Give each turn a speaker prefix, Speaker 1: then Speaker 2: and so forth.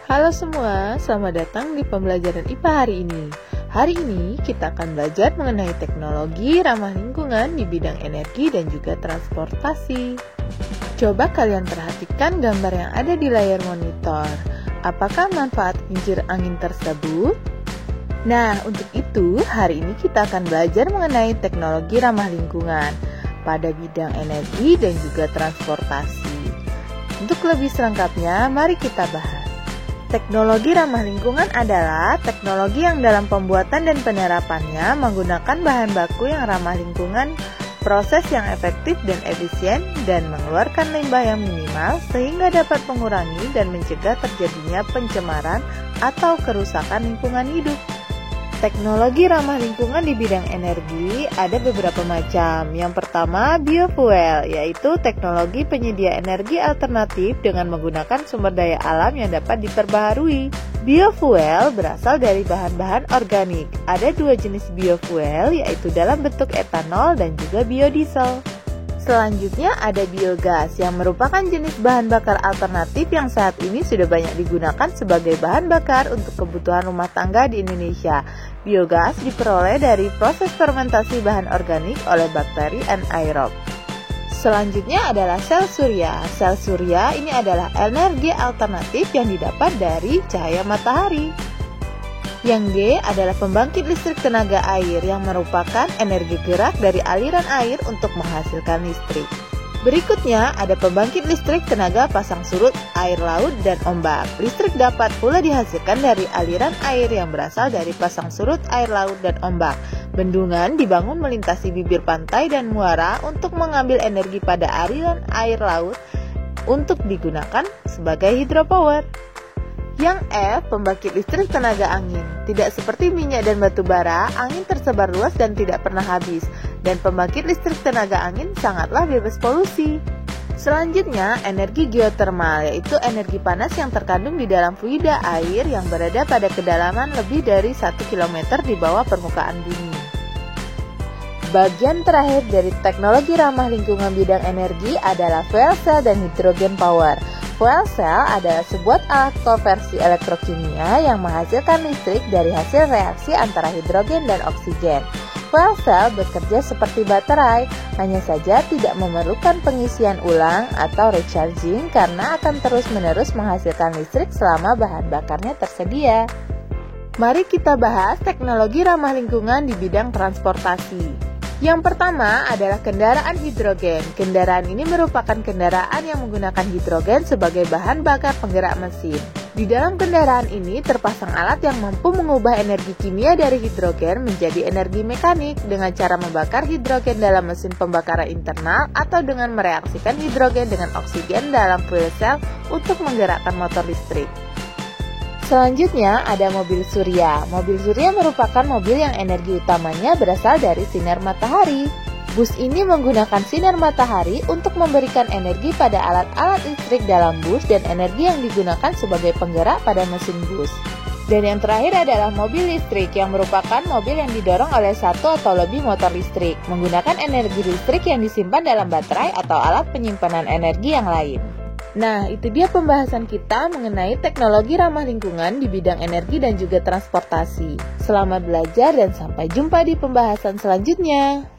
Speaker 1: Halo semua, selamat datang di pembelajaran IPA hari ini. Hari ini kita akan belajar mengenai teknologi ramah lingkungan di bidang energi dan juga transportasi. Coba kalian perhatikan gambar yang ada di layar monitor. Apakah manfaat kincir angin tersebut? Nah, untuk itu hari ini kita akan belajar mengenai teknologi ramah lingkungan pada bidang energi dan juga transportasi. Untuk lebih selengkapnya, mari kita bahas. Teknologi ramah lingkungan adalah teknologi yang dalam pembuatan dan penerapannya menggunakan bahan baku yang ramah lingkungan, proses yang efektif dan efisien, dan mengeluarkan limbah yang minimal sehingga dapat mengurangi dan mencegah terjadinya pencemaran atau kerusakan lingkungan hidup. Teknologi ramah lingkungan di bidang energi ada beberapa macam. Yang pertama, biofuel, yaitu teknologi penyedia energi alternatif dengan menggunakan sumber daya alam yang dapat diperbaharui. Biofuel berasal dari bahan-bahan organik. Ada dua jenis biofuel, yaitu dalam bentuk etanol dan juga biodiesel. Selanjutnya ada biogas yang merupakan jenis bahan bakar alternatif yang saat ini sudah banyak digunakan sebagai bahan bakar untuk kebutuhan rumah tangga di Indonesia. Biogas diperoleh dari proses fermentasi bahan organik oleh bakteri anaerob. Selanjutnya adalah sel surya. Sel surya ini adalah energi alternatif yang didapat dari cahaya matahari. Yang G adalah pembangkit listrik tenaga air yang merupakan energi gerak dari aliran air untuk menghasilkan listrik. Berikutnya ada pembangkit listrik tenaga pasang surut air laut dan ombak. Listrik dapat pula dihasilkan dari aliran air yang berasal dari pasang surut air laut dan ombak. Bendungan dibangun melintasi bibir pantai dan muara untuk mengambil energi pada aliran air laut untuk digunakan sebagai hidropower. Yang F, pembangkit listrik tenaga angin. Tidak seperti minyak dan batu bara, angin tersebar luas dan tidak pernah habis. Dan pembangkit listrik tenaga angin sangatlah bebas polusi. Selanjutnya, energi geotermal, yaitu energi panas yang terkandung di dalam fluida air yang berada pada kedalaman lebih dari 1 km di bawah permukaan bumi. Bagian terakhir dari teknologi ramah lingkungan bidang energi adalah fuel cell dan hydrogen power. Fuel cell adalah sebuah alat konversi elektrokimia yang menghasilkan listrik dari hasil reaksi antara hidrogen dan oksigen. Fuel cell bekerja seperti baterai, hanya saja tidak memerlukan pengisian ulang atau recharging karena akan terus-menerus menghasilkan listrik selama bahan bakarnya tersedia. Mari kita bahas teknologi ramah lingkungan di bidang transportasi. Yang pertama adalah kendaraan hidrogen. Kendaraan ini merupakan kendaraan yang menggunakan hidrogen sebagai bahan bakar penggerak mesin. Di dalam kendaraan ini terpasang alat yang mampu mengubah energi kimia dari hidrogen menjadi energi mekanik dengan cara membakar hidrogen dalam mesin pembakaran internal atau dengan mereaksikan hidrogen dengan oksigen dalam fuel cell untuk menggerakkan motor listrik. Selanjutnya ada mobil surya. Mobil surya merupakan mobil yang energi utamanya berasal dari sinar matahari. Bus ini menggunakan sinar matahari untuk memberikan energi pada alat-alat listrik dalam bus dan energi yang digunakan sebagai penggerak pada mesin bus. Dan yang terakhir adalah mobil listrik yang merupakan mobil yang didorong oleh satu atau lebih motor listrik, menggunakan energi listrik yang disimpan dalam baterai atau alat penyimpanan energi yang lain. Nah, itu dia pembahasan kita mengenai teknologi ramah lingkungan di bidang energi dan juga transportasi. Selamat belajar dan sampai jumpa di pembahasan selanjutnya.